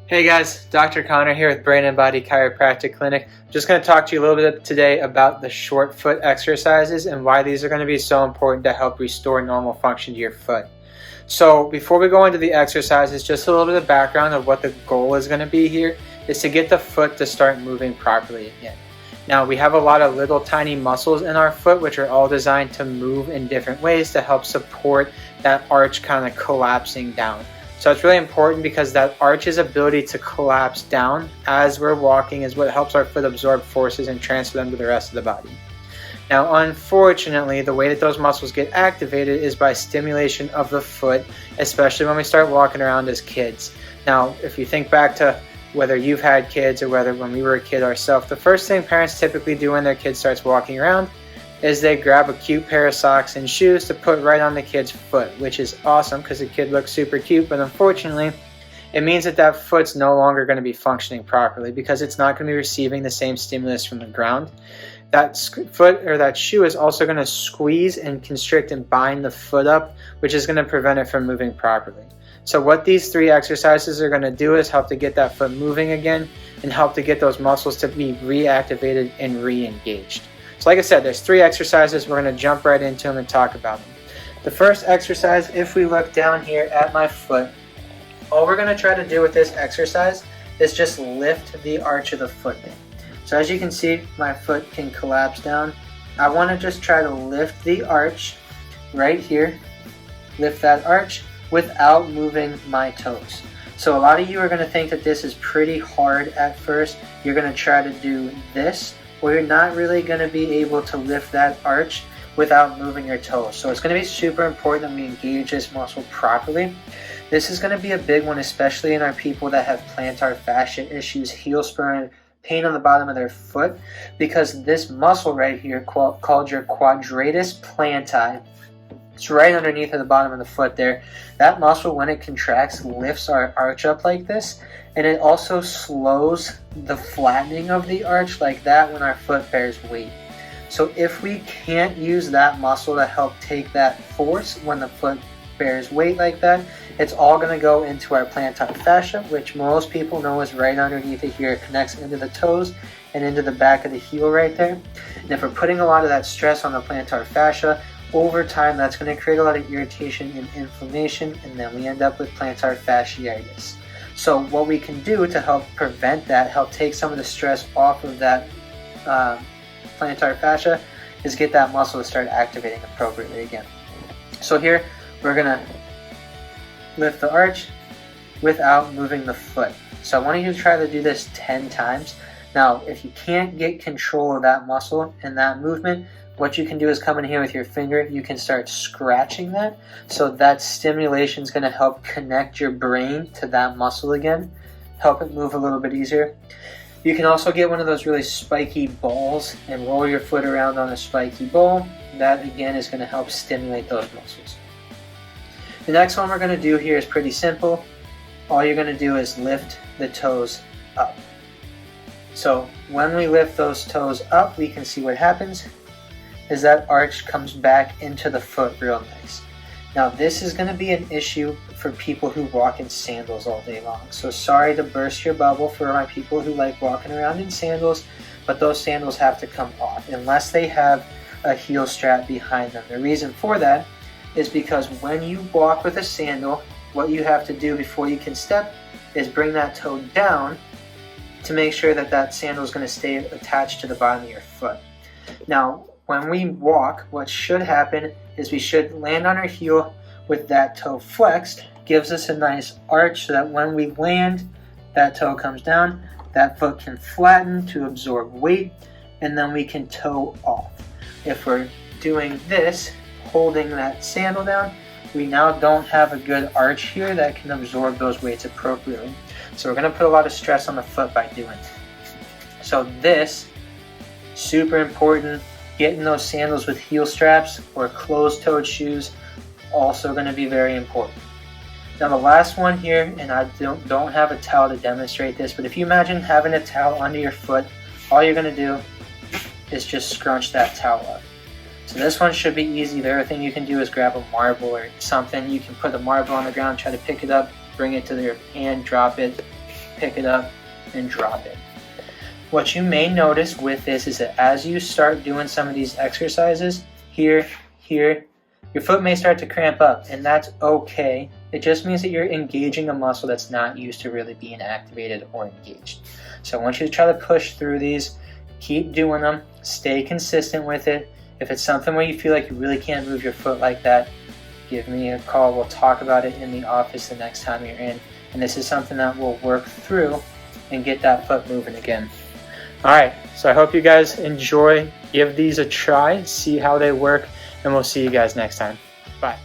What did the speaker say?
Hey guys, Dr. Connor here with Brain and Body Chiropractic Clinic. Just going to talk to you a little bit today about the short foot exercises and why these are going to be so important to help restore normal function to your foot. So before we go into the exercises, just a little bit of background of what the goal is going to be here is to get the foot to start moving properly again. Now we have a lot of little tiny muscles in our foot which are all designed to move in different ways to help support that arch kind of collapsing down. So it's really important because that arch's ability to collapse down as we're walking is what helps our foot absorb forces and transfer them to the rest of the body. Now, unfortunately, the way that those muscles get activated is by stimulation of the foot, especially when we start walking around as kids. Now, if you think back to whether you've had kids or whether when we were a kid ourselves, the first thing parents typically do when their kid starts walking around is they grab a cute pair of socks and shoes to put right on the kid's foot, which is awesome because the kid looks super cute, but unfortunately, it means that that foot's no longer going to be functioning properly because it's not going to be receiving the same stimulus from the ground. That foot or that shoe is also going to squeeze and constrict and bind the foot up, which is going to prevent it from moving properly. So what these three exercises are going to do is help to get that foot moving again and help to get those muscles to be reactivated and re-engaged. So like I said, there's three exercises. We're going to jump right into them and talk about them. The first exercise, if we look down here at my foot, all we're going to try to do with this exercise is just lift the arch of the foot. So as you can see, my foot can collapse down. I want to just try to lift the arch right here, lift that arch without moving my toes. So a lot of you are going to think that this is pretty hard at first. You're going to try to do this, or you're not really going to be able to lift that arch without moving your toes. So it's going to be super important that we engage this muscle properly. This is going to be a big one, especially in our people that have plantar fascia issues, heel spur, pain on the bottom of their foot, because this muscle right here called your quadratus plantar, it's right underneath at the bottom of the foot there. That muscle, when it contracts, lifts our arch up like this, and it also slows the flattening of the arch like that when our foot bears weight. So if we can't use that muscle to help take that force when the foot bears weight like that, it's all going to go into our plantar fascia, which most people know is right underneath it here. It connects into the toes and into the back of the heel right there. And if we're putting a lot of that stress on the plantar fascia, over time that's going to create a lot of irritation and inflammation, and then we end up with plantar fasciitis. So what we can do to help prevent that, help take some of the stress off of that plantar fascia, is get that muscle to start activating appropriately again. So here we're going to lift the arch without moving the foot. So I want you to try to do this 10 times. Now, if you can't get control of that muscle and that movement, what you can do is come in here with your finger. You can start scratching that. So that stimulation is going to help connect your brain to that muscle again, help it move a little bit easier. You can also get one of those really spiky balls and roll your foot around on a spiky ball. That again is going to help stimulate those muscles. The next one we're going to do here is pretty simple. All you're going to do is lift the toes up. So when we lift those toes up, we can see what happens is that arch comes back into the foot real nice. Now this is going to be an issue for people who walk in sandals all day long. So sorry to burst your bubble for my people who like walking around in sandals, but those sandals have to come off unless they have a heel strap behind them. The reason for that is because when you walk with a sandal, what you have to do before you can step is bring that toe down to make sure that that sandal is going to stay attached to the bottom of your foot. Now, when we walk, what should happen is we should land on our heel with that toe flexed, gives us a nice arch so that when we land, that toe comes down, that foot can flatten to absorb weight, and then we can toe off. If we're doing this, holding that sandal down, we now don't have a good arch here that can absorb those weights appropriately. So we're going to put a lot of stress on the foot by doing it. So this, super important. Getting those sandals with heel straps or closed-toed shoes, also going to be very important. Now the last one here, and I don't have a towel to demonstrate this, but if you imagine having a towel under your foot, all you're going to do is just scrunch that towel up. So this one should be easy. The other thing you can do is grab a marble or something. You can put the marble on the ground, try to pick it up, bring it to your hand, drop it, pick it up and drop it. What you may notice with this is that as you start doing some of these exercises, here, your foot may start to cramp up, and that's okay. It just means that you're engaging a muscle that's not used to really being activated or engaged. So I want you to try to push through these, keep doing them, stay consistent with it. If it's something where you feel like you really can't move your foot like that, give me a call. We'll talk about it in the office the next time you're in. And this is something that we'll work through and get that foot moving again. Alright, so I hope you guys enjoy. Give these a try, see how they work, and we'll see you guys next time. Bye.